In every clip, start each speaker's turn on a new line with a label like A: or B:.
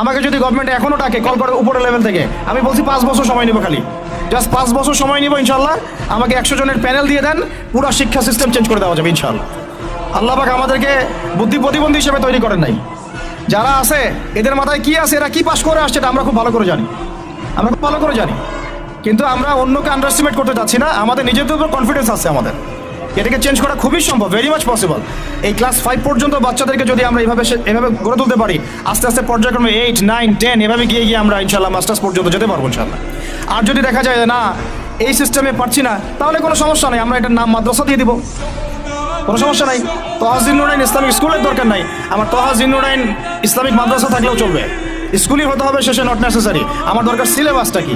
A: আমাকে যদি গভর্নমেন্ট এখনও ডাকে কল করে উপরের লেভেল থেকে, আমি বলছি 5 বছর সময় নিব, খালি জাস্ট 5 বছর সময় নিব ইনশাল্লাহ। আমাকে 100 জনের প্যানেল দিয়ে দেন, পুরো শিক্ষা সিস্টেম চেঞ্জ করে দেওয়া যাবে ইনশাল্লাহ। আল্লাহ পাক আমাদেরকে বুদ্ধি প্রতিবন্ধী হিসেবে তৈরি করেন নাই। যারা আছে এদের মাথায় কি আছে, এরা কি পাস করে আসছে, এটা আমরা খুব ভালো করে জানি, আমরা খুব ভালো করে জানি। কিন্তু আমরা অন্যকে আন্ডারএস্টিমেট করতে চাচ্ছি না, আমাদের নিজেদের উপর কনফিডেন্স আছে আমাদের। এটাকে চেঞ্জ করা খুবই সম্ভব, ভেরি মাচ পসিবল। এই ক্লাস 5 পর্যন্ত বাচ্চাদেরকে যদি আমরা এভাবে গড়ে তুলতে পারি, আস্তে আস্তে পর্যায়ক্রমে 8, 9, 10 এভাবে গিয়ে আমরা ইনশাল্লাহ মাস্টার্স পর্যন্ত যেতে পারবো ইনশাল্লাহ। আর যদি দেখা যায় না এই সিস্টেমে পারছি না, তাহলে কোনো সমস্যা নেই, আমরা এটার নাম মাদ্রাসা দিয়ে দিব, কোনো সমস্যা নাই। তহা জিন্নুরাইন ইসলামিক স্কুলের দরকার নাই, আমার তহা জিন্নুরাইন ইসলামিক মাদ্রাসা থাকলেও চলবে। স্কুলই হতে হবে শেষে, নট নেসেসারি। আমার দরকার সিলেবাসটা কি,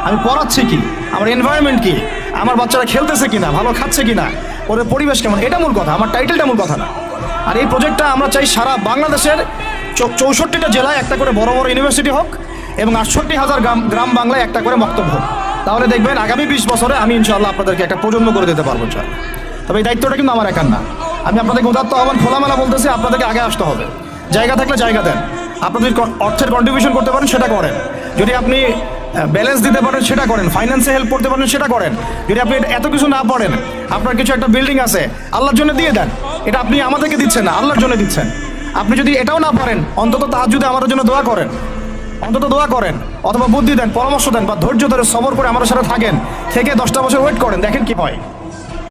A: আমি পড়াচ্ছি কি, আমার এনভায়রনমেন্ট কি, আমার বাচ্চারা খেলতেছে কিনা, ভালো খাচ্ছে কিনা, ওদের পরিবেশ কেমন, এটা মূল কথা, আমার টাইটেলটা মূল কথা না। আর এই প্রজেক্টটা আমরা চাই সারা বাংলাদেশের 64টা জেলায় একটা করে বড় বড় ইউনিভার্সিটি হোক এবং 68,000 গ্রাম বাংলায় একটা করে মক্তব হোক। তাহলে দেখবেন আগামী 20 বছরে আমি ইনশাআল্লাহ আপনাদেরকে একটা প্রজন্ম করে দিতে পারবো ইনশাআল্লাহ। তবে এই দায়িত্বটা কিন্তু আমার একার না, আমি আপনাদেরকে উদাত্ত আহ্বান খোলামেলা বলতেছি, আপনাদেরকে আগে আসতে হবে। জায়গা থাকলে জায়গা দেন, আপনি যদি অর্থের কন্ট্রিবিউশন করতে পারেন সেটা করেন, যদি আপনি ব্যালেন্স দিতে পারেন সেটা করেন, ফাইন্যান্সে হেল্প করতে পারেন সেটা করেন। যদি আপনি এত কিছু না পারেন, আপনার কিছু একটা বিল্ডিং আছে, আল্লাহর জন্য দিয়ে দেন। এটা আপনি আমাদেরকে দিচ্ছেন না, আল্লাহর জন্য দিচ্ছেন। আপনি যদি এটাও না পারেন, অন্তত তাহাজ্জুদে আমাদের জন্য দোয়া করেন, অন্তত দোয়া করেন, অথবা বুদ্ধি দেন, পরামর্শ দেন, বা ধৈর্য ধরে সবর করে আমাদের সাথে থাকেন, থেকে 10টা বছর ওয়েট করেন, দেখেন কি হয়।